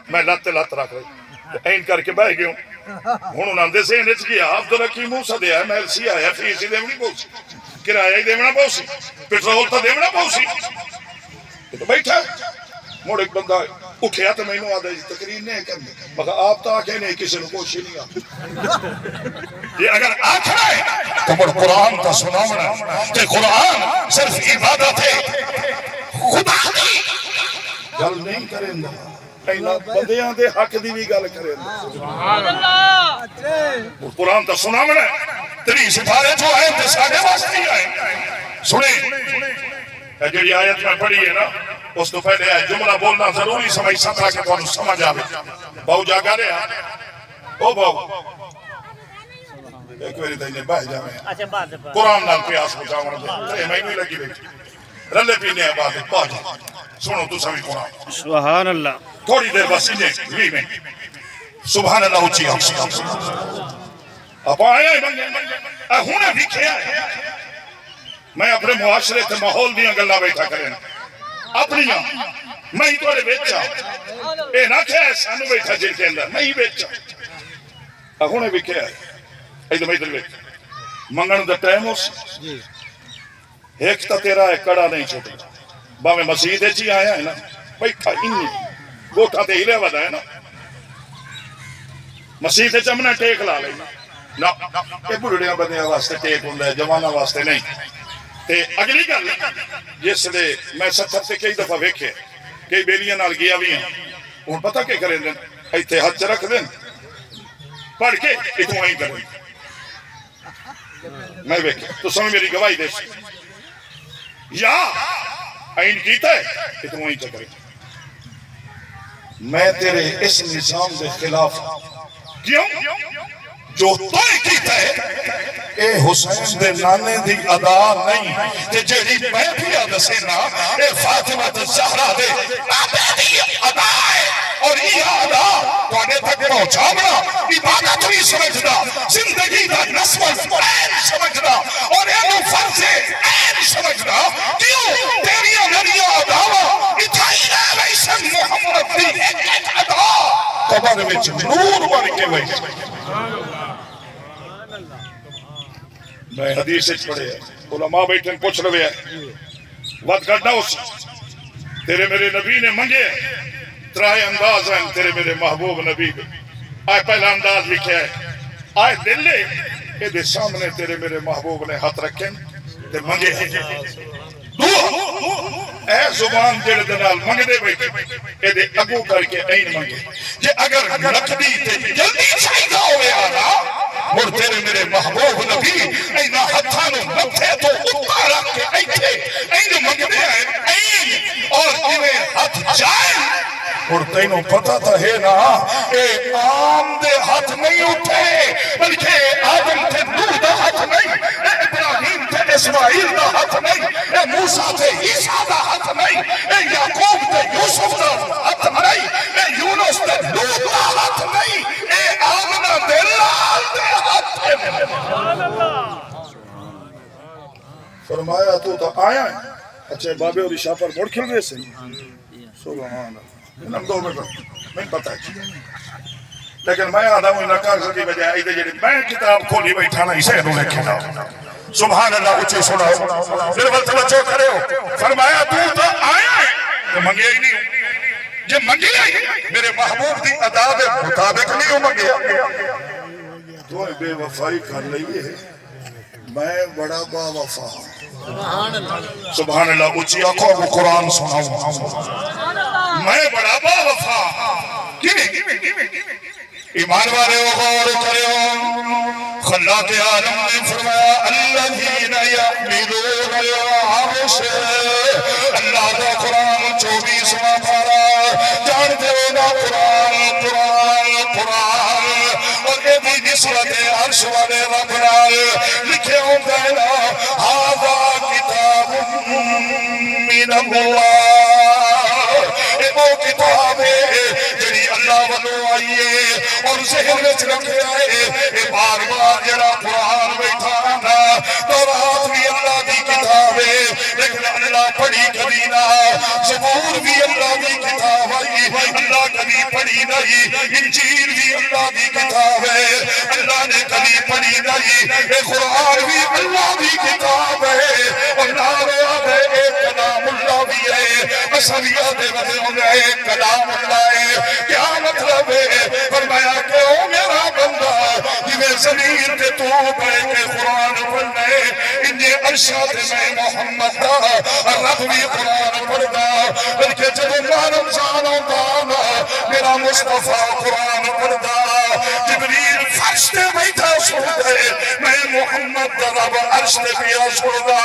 میں لت رکھ رہی این کر کے بہ گیا ہوں انہوں نے ذہن چ گیا عبد الحکیم موسیٰ دیا میں سی آیا فیس ہی دیونی پو سی کرایہ ہی دیونا پو سی پیٹرول تو دیونا پو سی تو بیٹھا مڑ ایک بندہ اٹھیا تو میں آدھا جی تقریر نہیں کرنے مگر آپ تو آکھے نہیں کسی نے کوشش نہیں آتی یہ اگر آکھ رہے تو مڑ قرآن کا سناونا کہ قرآن صرف عبادت ہے خدا کی گل نہیں کریں گا بندیاں دے حق دی بھی گل کریں گا قرآن کا سناونا تری سپارے جو آئے تھے ساڑھے واسطے ہی آئے سنے جڑی آیت میں پڑھی ہے نا اس تو پہلے جملہ بولنا ضروری سمجھ سکتا کہ تو سمجھ آوے بہو جاگا رہے ہیں او بہو ایک ویری دائنے باہ جاوے قرآن نال پیاس بچاونا دے ترے میں نہیں لگی بیٹھی رلے پینے آباد پا جا سنو تو سمجھ قرآن سبحان اللہ تھوڑی دیر بس انہیں بھی میں سبحان اللہ اچھی ہم اب آیا ہے بنگے ہونے بھی کیا ہے میں اپنے معاشرے کے ماحول دیا گلہ بیٹھا کریں اپنیاں میں ہی توڑے بیچا اے نہ کیا ہے سانو بیٹھا جن کے اندر میں ہی بیچا ہونے بھی کیا ہے ایدھر میں ادھر بیٹھا منگن دا ٹائم ہو سی ایک تا تیرا ایک کڑا نہیں چھوٹے باہمیں مسجد ہے جی آیا ہے نا بیٹھا انہی گوٹھا تے ہلے ودا ہے نا مسجد ہے جمنا ٹیک لا لیں نا یہ بڑھڑیاں بدیاں واسطے ٹیک ہوں ہے جوانا واسطے نہیں تے اگلی گل جس لے میں ستھر تے کئی دفعہ ویکھے کئی بیلیاں نال گیا بھی ہیں ان پتہ کہ کریں دیں ایتھے ہاتھ رکھ دیں پڑھ کے اتوں آئیں کریں میں ویکھے تو سمجھ میری گواہی دے سی یا آئین کیتا ہے اتوں آئیں کریں میں تیرے اس نظام دے خلاف کیوں جو توئی کیتا ہے اے حسین دے نانے دی ادا نہیں تے جیڑی میں بھی ادا سینا اے فاطمہ زہرا دے آبے دی ادا ہے اور یہ ادا توڑے تک پہنچاونا عبادت نہیں سمجھنا زندگی دا نسل این سمجھنا اور اینو فرض این سمجھنا کیوں تیریاں نریاں اداوا اتھائی رہ ویسن محمد دی ایک ادا قبر وچ نور بن کے ویسن میں حدیث پڑھے ہیں علماء بیٹھیں پوچھ رہے ہیں وقت کرنا اس تیرے میرے نبی نے منگے ترائے انداز ہیں تیرے میرے محبوب نبی آئے پہلا انداز لکھے ہے آئے دل لے اے دے سامنے تیرے میرے محبوب نے ہاتھ رکھیں تے منگے ہیں اے زبان جڑے دنال منگ دے بیٹھے اے دے اگو کر کے این منگے جے اگر رکھ دی تے جلدی چاہیدہ ہوئے آنا اور تیرے میرے محبوب نبی اینا ہتھانو متھے تو اتھا رکھ کے ایتھے این منگنے ہیں این اور انہیں ہتھ جائیں اور تینوں پتہ تھا ہے نا اے آم دے ہاتھ نہیں اٹھے بلکہ آدم تے نوح دا ہاتھ نہیں اے ابراہیم تے اسماعیل دا ہاتھ نہیں اے موسیٰ تے عیسیٰ دا ہاتھ نہیں اے یعقوب تے یوسف دا ہاتھ نہیں اے یونس تے لوط دا ہاتھ نہیں اے آمنہ تے لال دے ہاتھ فرمایا تو تا آیا ہے اچھے بابے اور عشاء پر موڑ کھل رہے سے سبحان اللہ انہم دو میں پتہ ہے لیکن میں آدھا ہوں انکار سکی بجائے آئی دے جڑی میں کتاب کھولی بیٹھا نا اسے انہوں لکھے نا سبحان اللہ اچھے سناؤ پھر بل توجہ کرے ہو فرمایا تو آیا ہے تو منگے ہی نہیں ہوں جب منگے ہی میرے محبوب دی ادا دے مطابق نہیں ہوں منگے تو بے وفائی کر لئیے میں بڑا با وفا سبحان اللہ اچھی آنکھوں کو قرآن سناؤں میں بڑا با وفا ایمان والے غور کرے ہو خلاق عالم نے فرمایا الذین یحملون العرش اللہ دا قرآن 24واں پارہ جانتے ہو نا قرآن قرآن قرآن اور یہ بھی نسبت عرش والے رب نال لکھے ہوں گئے ھذا کتاب من اللہ وہ کتاب ہے جڑی اللہ والوں آئیے اور ذہن وچ رکھے آئے اے بار بار جڑا قرآن بیٹھا آنا تورات بھی اللہ دی کتاب ہے لیکن اللہ پڑھی کبھی نہ زبور بھی اللہ دی کتاب آئی اللہ کبھی کبھی پڑھی نہیں، انجیل بھی اللہ دی کتاب ہے، اللہ نے کبھی پڑھی نہیں، اے قرآن بھی اللہ دی کتاب ہے، اور نارے آدھے ایک کلام اللہ بھی ہے، اصلیت بدلوں ایک کلام اللہ ہے۔ کیا مطلب ہے؟ فرمایا کہ او میرا بندہ جویں زمین تے تو بیٹھ کے قرآن پڑھنے انجے ارشاد میں محمد دا رب بھی قرآن پڑھدا، بلکہ جب رمضان ہوتا میرا مصطفیٰ قرآن پڑھدا، جبریل فرش تے بیٹھا سندا ہے، میں محمد دا رب عرش تے پیا سندا۔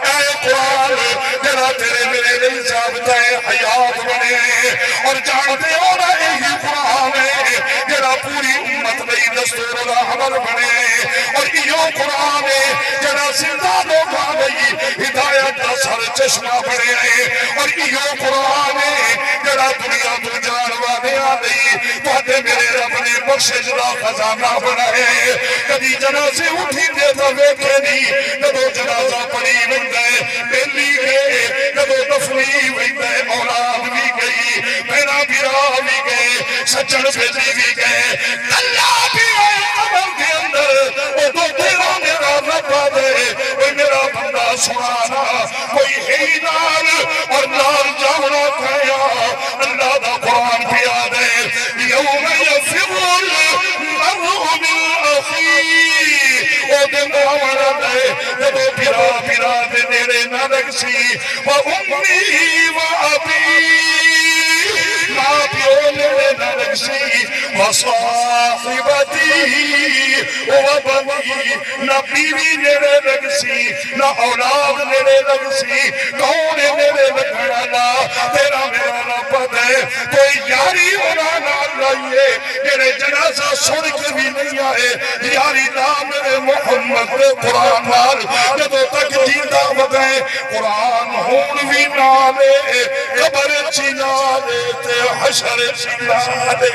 اے قرآن جڑا تیرے میرے دل ضابطہ حیات بنے، اور جانتے ہو نا یہی قرآن ہے جڑا پوری امت نہیں دستور العمل بنے، اور یہ قرآن ہے جڑا زندہ لوگاں نہیں ہدایت دا سر چشمہ بنے، اور یہ قرآن ہے جڑا دنیا تو جان والیا نہیں تواڈے میرے رب نے بخشش دا خزانہ بنائے۔ کبھی جنازے اٹھی دے تو ویکھے نہیں، کدو جنازہ پڑھی ویندا ہے، بیلی گئے کدو دفنی ویندا ہے، اولاد بھی گئی، میرا بیرا بھی گئے، سجن بیٹی بھی گئے، اللہ بھی آئے قبر کے اندر، وہ تو تیرا میرا رب دے، وہ میرا بندہ سنانا کوئی ہے ہی نال، اور نال جانا کھایا اللہ دا قرآن پیا دے۔ یوم یفر المرء من اخیہ، او دن آمنا دے جب پیرا پیرا دے نیڑے نہ رکسی، وَأُمِّهِ وَأَبِيهِ، ماں پیو نیڑے نہ رکسی، وَصَاحِبَتِهِ وَبَنِيهِ، نہ بیوی نیڑے رکسی نہ اولاد نیڑے رکسی، کون نیڑے رکھنا لا تیرا میرا رب دے، کوئی یاری ہونا نہ لائیے، میرے جنازہ سن کے بھی نہیں آئے، یاری نہ میرے محمد قرآن نال، جدو تک جیتا بدائے قرآن ہون بھی نالے، قبر چی نالے تے حشر چی نالے۔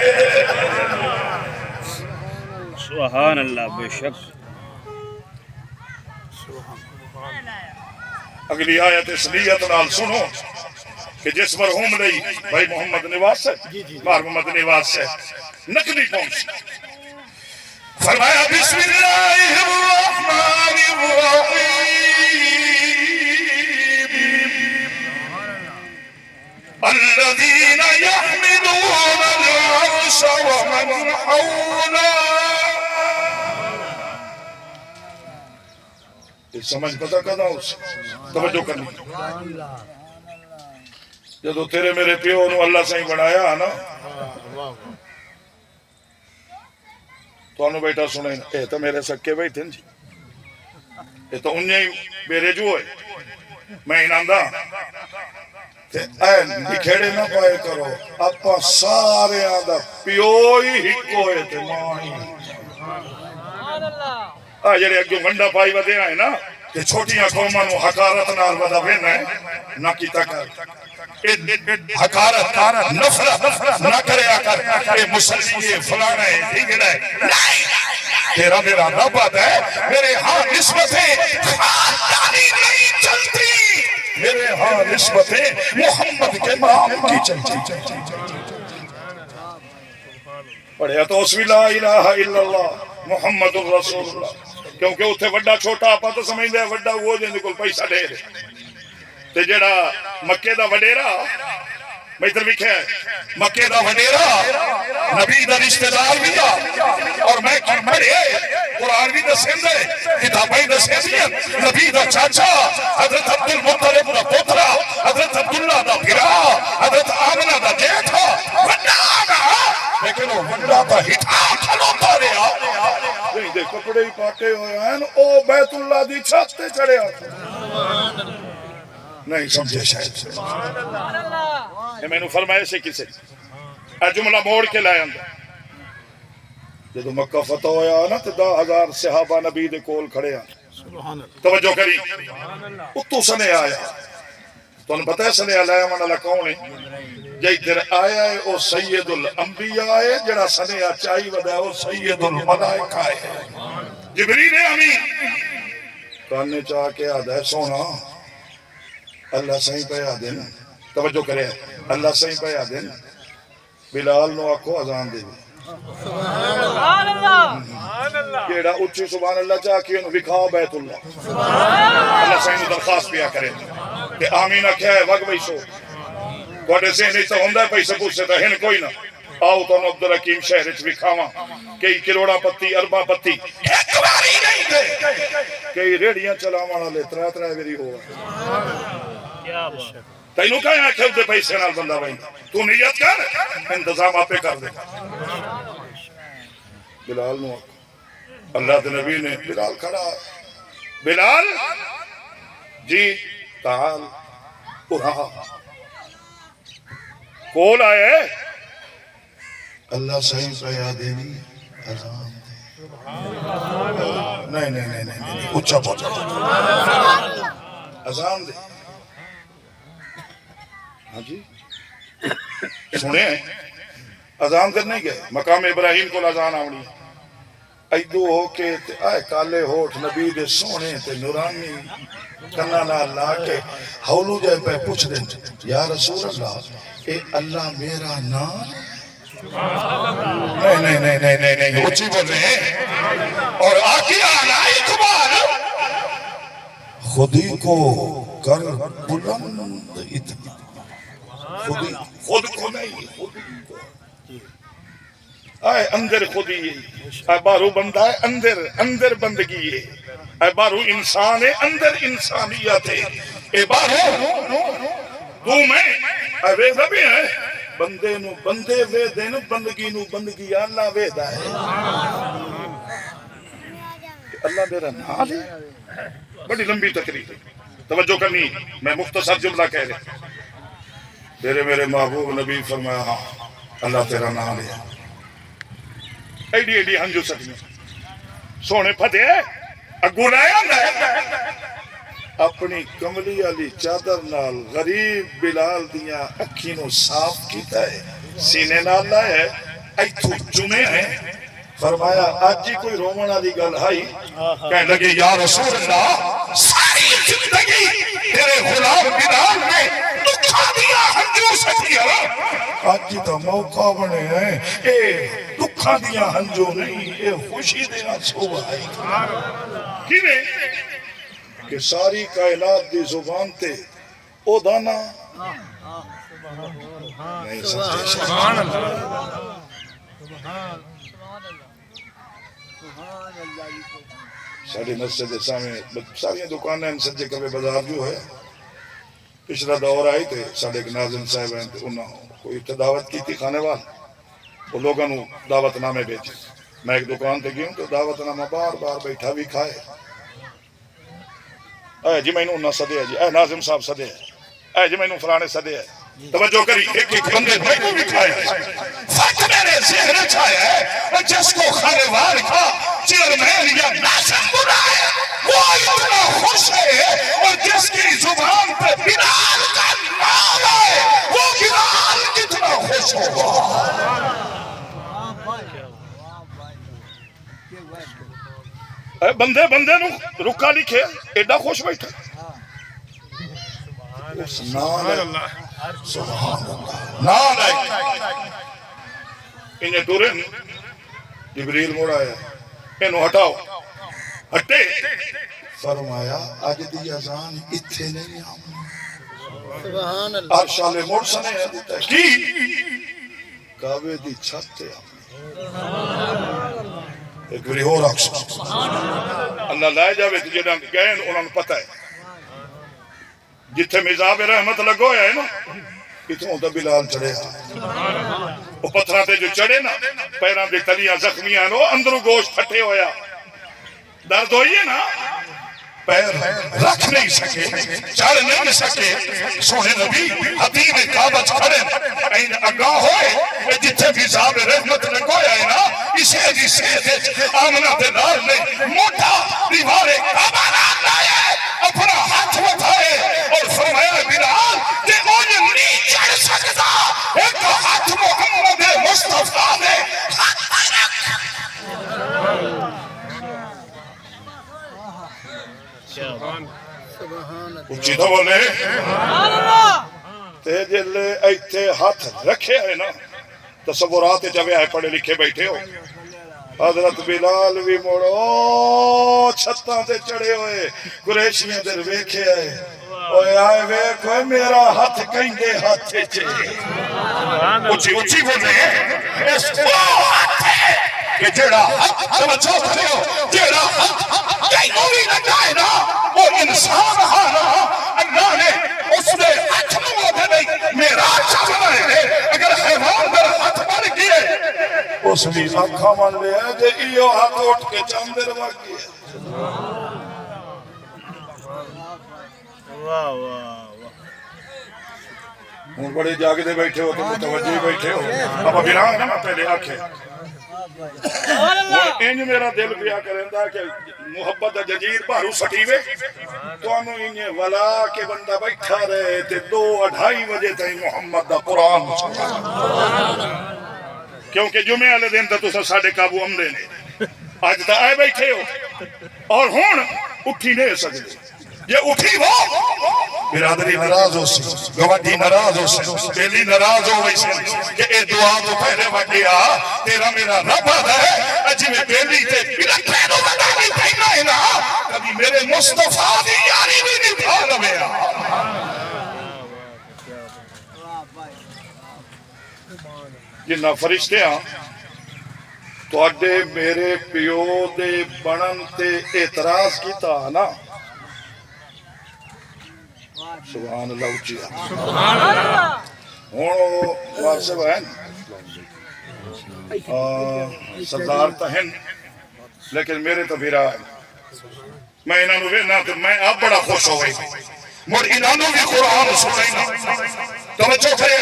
سبحان اللہ، بے شک۔ اگلی آیت اسلیت نال سنو کہ جس مرحوم نہیں بھائی محمد نواز سے محمد نواز سے نقلی پہنچ فرمایا بسم اللہ الرحمن الرحیم الذین یحملون العرش ومن حولا، سمجھ پتا کہنا اس توجہ کرنی، جدو تیرے میرے پیو نو اللہ سے ہی بنایا نا تو انہوں بیٹا سنیں، اے تو میرے سکے بیٹھیں جی، اے تو انہیں ہی میرے جو ہے میں انہاں دا اے نکھیڑے نہ پائے کرو، اپا سارے آدھا پیو ہی ہکو ہے تے ماں ہی جڑے اگو گنڈا پائی ودے آئے نا کہ چھوٹیاں قوماں نو حقارت نال ودا وینا ہے نہ کیتا کر، حقارت نفرت نہ کریا کر، اے مسلمی ہے فلانا ہے ڈھنگڑا ہے، تیرا میرا رب ہے، میرے ہاں نسبتیں خاندانی نہیں چلتی، میرے ہاں نسبتیں محمد کے نام کی چلتی۔ پڑھیا تو اسوی لا الہ الا اللہ محمد الرسول اللہ، کیونکہ اتھے وڈا چھوٹا آپا تو سمجھ دے وڈا وہ جن کو پیسہ دے تے جڑا مکے دا وڈیرا میں ادھر لکھا ہے مکے دا وڈیرا نبی دا رشتہ دار بھی اور میں پڑھے قرآن بھی دسیں دے کتابیں دسیں دے نبی دا چاچا حضرت عبد المطلب دا پوترا حضرت عبداللہ دا پھرا حضرت آمنہ دا جیٹھا وڈا آگا، لیکن وہ وڈا تا ہٹا کھلوتا رہا، نہیں دے کپڑے ہی پاٹے ہوئے ہیں او بیت اللہ دی چھت تے چڑھے آتے نہیں سمجھے شاید یہ میں نے فرمایا سے کسے اے جملہ موڑ کے لائے اندر جدو مکہ فتح ہویا نا تو 10,000 صحابہ نبی دے کول کھڑے ہیں، توجہ کری اتو سنے آیا تو انہوں پتہ ہے سنے آیا من اللہ کون ہے جائی در آیا ہے او سید الانبیاء ہے جڑا سنے آچائی ودا ہے او سید الملائکہ ہے جبریل امین کاننے چاہ کے آدھا ہے سونا اللہ صحیح پہ آدھیں توجہ کرے اللہ صحیح پہ آدھیں بلال نو آکھو اذان دے سبحان اللہ کیڑا اچھی سبحان اللہ چاہ کے انہوں بکھاؤ بیت اللہ اللہ سائنو درخواست پیا کرے کہ آمین آکھیا ہے وگ بھئی سو کوڑے سے نہیں تو ہوندہ پیسے پوچھتے تھا ہن کوئی نہ آؤ تو عبدالحکیم شہر اچھ بکھاواں کئی کروڑا پتی اربا پتی ایک باری نہیں دے کئی ریڑیاں چلاوانا لے ترہ ترہ میری ہوا تینوں کہاں آکھے دے پیسے نال بندہ بھائی تو نیت کر انتظام آپ پہ کر دے بلال نو اللہ دے نبی نے بلال کھڑا بلال جی تعال اڑا کول آئے اللہ صحیح پہیا دینی اذان دے نہیں اچھا پہنچا اذان دے ہاں جی سنے اذان کرنے گئے مقام ابراہیم کو اذان آونی ایدو ہو کے آئے کالے ہوٹ نبی دے سونے تے نورانی کنا نہ لا کے حولو جائے پہ پوچھ دیں یا رسول اللہ اے اللہ میرا نام نہیں اچھی بول رہے ہیں اور آگے آنا اقبال خودی کو کر بلند اتنا خود کو نہیں اے اندر خودی اے بارو بندہ ہے اندر بندگی ہے اے بارو انسان ہے اندر انسانیت ہے اے بارو تو میں اے ویدہ بھی ہے بندے نو بندے ویدے نو بندگی نو بندگی اللہ ویدہ ہے اللہ میرا نال ہے بڑی لمبی تقریر توجہ کرنی میں مختصر جملہ کہہ رہے میرے محبوب نبی فرمایا ہاں اللہ تیرا نام ہے ایڈی ایڈی ہنجو سکنے سونے پھتے اگو رہے اپنی کملی علی چادر نال غریب بلال دیا اکھینوں صاف کیتا ہے سینے نال لائے ہے ایتھو جمعے ہیں فرمایا آج جی کوئی رومن آدھی گل ہائی کہنے لگے یا رسول اللہ ساری زندگی تیرے غلام بلال نے دکھا دیا ہنجو سکیا آج جی تو موقع بنے ہیں اے دکھا دیا ہنجو نہیں اے خوشی دیا سو آئی کینے کہ ساری کائنات دی زبان تے او دانا نہیں سمجھے سبحان اللہ ساری مسجد سامنے ساری دکانیں ہیں سجے کبھی بازار جو ہے پچھلا دور آئی تھے ساڑھے ایک ناظم صاحب ہیں انہوں کوئی دعوت کی تھی کھانے والا وہ لوگوں نے دعوت نامے بیچے میں ایک دکان تے گیا ہوں تو دعوت نامہ بار بار بیٹھا بھی کھائے اے جی میں انہوں سدے ہے جی اے ناظم صاحب سدے ہے اے جی میں انہوں فلانے سدے ہے توجہ کری ایک ایک بندے میں کو بھی کھائے فقط میرے ذہن چھائے ہے جس کو خانوار کا چیئرمین یا ناظم بنائے وہ اتنا خوش ہے اور جس کی زبان پہ بلال کا نام ہے وہ بلال کتنا خوش ہوگا بندے بندے نو رکا لکھے ایڈا خوش بیٹھا سبحان اللہ سبحان اللہ نام ہے انہیں دورن جبریل موڑا ہے انہوں ہٹاؤ ہٹے فرمایا آج دی اذان اتھے نہیں سبحان اللہ آپ شالے موڑ سنے ہیں دیتا ہے کی کعبے دی چھت تے ایک بری ہو رکھ اللہ لائے جاوے تجھے گئے انہوں نے پتہ ہے جتھے مزاب رحمت لگو ہے نا اتھوں دا بلال چڑھے وہ پتھرہ تے جو چڑھے نا پیران دے تلیاں زخمیاں نو اندرو گوشت پھٹے ہویا درد ہوئی نا پیر رکھ نہیں سکے چڑھ نہیں سکے سونے نبی حبیب کعبہ کھڑے این اگاہ ہوئے جتھے مزاب رحمت لگو ہے نا اسے جسے آمنہ دلال نے موٹا دیوار کعبہ لائے اپنا ہاتھ اٹھائے اور فرمایا بلال کہ مجھے نہیں چڑھ سکتا ایک ہاتھ محمد مصطفیٰ نے ہاتھ رکھ اچھی تو بولے تے جلے ایتھے ہاتھ رکھے ہے نا تصورات چوے آئے پڑھے لکھے بیٹھے ہو حضرت بلال بھی موڑو چھتاں تے چڑھے ہوئے قریشیاں در ویکھے آئے اوے آئے ویکھو میرا ہاتھ کہیں دے ہاتھ چے اچھی اچھی بول رہے ہیں اس وہ ہاتھ ہے کہ جڑا سمجھو کھڑے ہو جڑا کہیں نوی لگائے نا وہ انسان ہانا اللہ نے اس نے ہاتھ میں وہ نہیں میرا ہاتھ بنائے اگر حیوان در ہاتھ بن گئے اس بھی آنکھا من لے ہے جے ایو ہاتھ اٹھ کے چاندر وقت گئے واہ واہ ہوں بڑے جاگے دے بیٹھے ہو تو متوجہ بیٹھے ہو اب ابھیران ہے نا پہلے آنکھیں اور انج میرا دل پیا کریں دا کہ محبت ججیر بارو سٹیوے تو انہوں انہیں ولا کے بندہ بیٹھا رہے تے 2-2:30 بجے تھے محمد دا قرآن کیونکہ جمعہ والے دن تو سب ساڑھے قابو عملے نے آج تا آئے بیٹھے ہو اور ہون اٹھی نہیں سکتے یہ اٹھی ہو برادری ناراض ہو سی گوڑی ناراض ہو سی بیلی ناراض ہو ویسے کہ اے دعا تو پہلے وڈیا تیرا میرا رب ہے اجی میں بیلی تے میرا پہنو بنا نہیں پہنا ہے نا کبھی میرے مصطفیٰ دی یاری بھی نہیں پھا لویا جنہ فرشتے ہاں تو اڈے میرے پیو دے بنن تے اعتراض کیتا نا سبحان اللہ اچھیا ہوں واسب ہے سردار تہن لیکن میرے تو بھیرا ہے میں انہوں نے نہ تو میں اب بڑا خوش ہو گئی مر انہوں بھی قرآن سنائینا توجہ کرے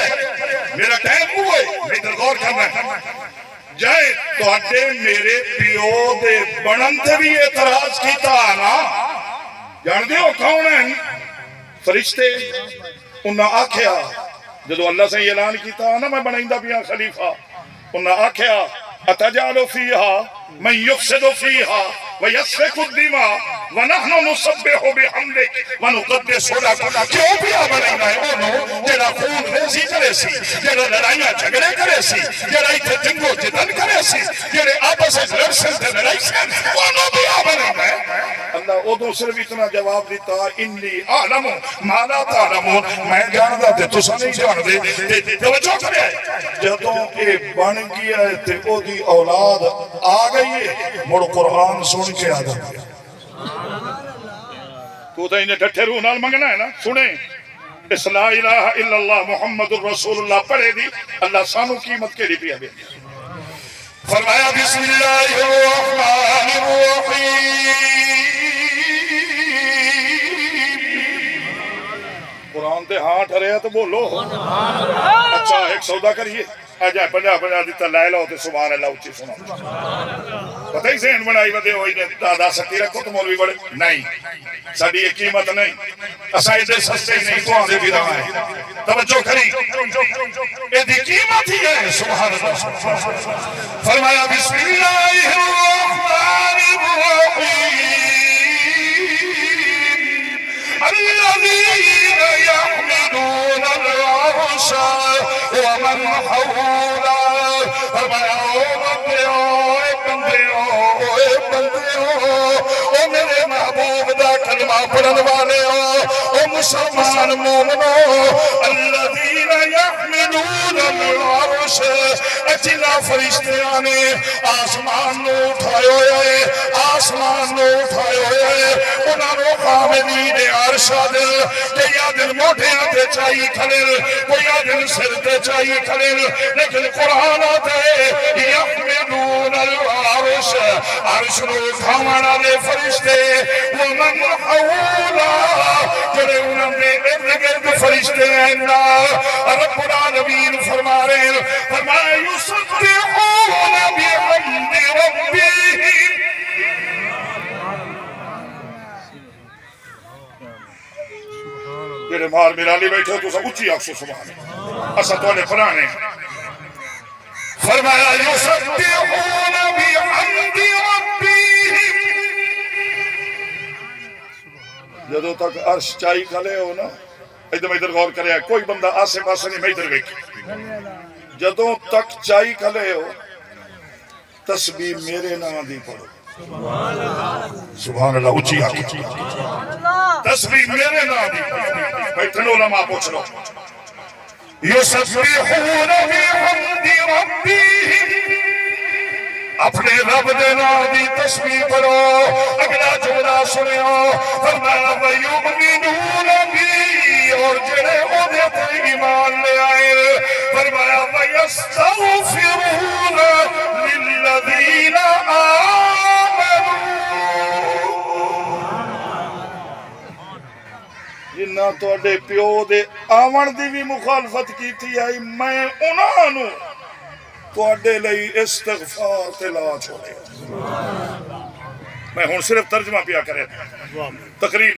میرا ٹائم ہوئے لیکن غور کرنا ہے جائے تو اڈے میرے پیو دے بنن تے بھی اعتراض کیتا نا جان دے ہو کون ہیں فرشتے انہاں آکھیا جدو اللہ سے اعلان کیتا نا میں بنائندہ بیاں خلیفہ انہاں آکھیا اتجعل فیہا من یفسد فیہا ویسفک الدماء ونحن نسبح بحمدک ونقدس لک کیوں بیا بنائندہ ہے انہوں جڑا خون ریزی کرے سی جڑا لڑائیاں جھگڑے کرے سی جڑا ایتھے جنگو جدن کرے سی جڑے آپس لڑسن تے لڑائی سے انہوں بیا بنائندہ ہے اللہ او دو صرف اتنا جواب دیتا انی عالم ما لا تعلمون میں جاندہ تے تسا نہیں جان دے توجہ کرے جدوں اے بن گیا ہے تے او دی اولاد آ گئی ہے مڑ قرآن سن کے آدھا تو تا انہیں ڈھٹھے روح نال منگنا ہے نا سنیں اس لا الہ الا اللہ محمد الرسول اللہ پڑھے دی اللہ سانو قیمت کے لیے بھی فرمایا بسم اللہ الرحمن الرحیم قرآن تے ہاں ٹھرے تو بولو اچھا ایک سودا کریے آجائے 50 دیتا لائے لو تے سبحان اللہ اچھی سنا پتہ ہی ذہن بنائی بدے ہوئی نے دادا سکتی رکھو تو مولوی بڑے نہیں ساڑھی ایک قیمت نہیں اسائی دے سستے نہیں تو آدھے بھی رہا ہے توجہ کری اے دی قیمت ہی ہے سبحان اللہ فرمایا بسم اللہ الرحمن الرحیم الذین یحملون العرش ومن حولا فرمایا اے بندیوں او میرے محبوب دا کلمہ پڑھن والے او مسلمان مومنوں الذین یحملون العرش اچھلا فرشتیاں نے آسمان نو اٹھائے ہوئے آسمان نو اٹھائے ہوئے انہاں نو حاملین عرش دل کہ یا دل موٹے آتے چاہیے کھلل کوئی آدھل سر تے چاہیے کھلل لیکن قرآن آتے یحملون العرش عرش نو اٹھاوانا دے فرشتے ومن حولا جڑے انہوں نے ارد گرد فرشتے ہیں رب العالمین فرما رہے ہیں فرمایا یسبحون بحمد ربهم جڑے مار ملالی بیٹھے تو سب اچھی آکسو سبحان اسا تو نے پرانے فرمایا یسبحون بحمد ربهم جدو تک عرش چاہی کھلے ہو نا ادھر غور کرے کوئی بندہ آسے پاسے نہیں میں ادھر ویکھے جدوں تک چائی کھلے ہو تسبیح میرے نام دی پڑھو سبحان اللہ اچھی آکی تسبیح میرے نام دی پڑھو بیٹھن علماء پوچھ لو یسبحون بحمد ربیہم اپنے رب دے نام دی تسبیح پڑھو اگلا جملہ سنیو فرمایا وَيُؤْمِنُونَ بِي اور جڑے عہدے تے ایمان لے آئے فرمایا وَيَسْتَغْفِرُونَ لِلَّذِينَ آمَنُوا جنہ توڑے پیو دے آمن دی بھی مخالفت کی تھی آئی میں انہاں نو توڑے لئی استغفار تلا چھوڑے میں ہون صرف ترجمہ پیا کرے تقریر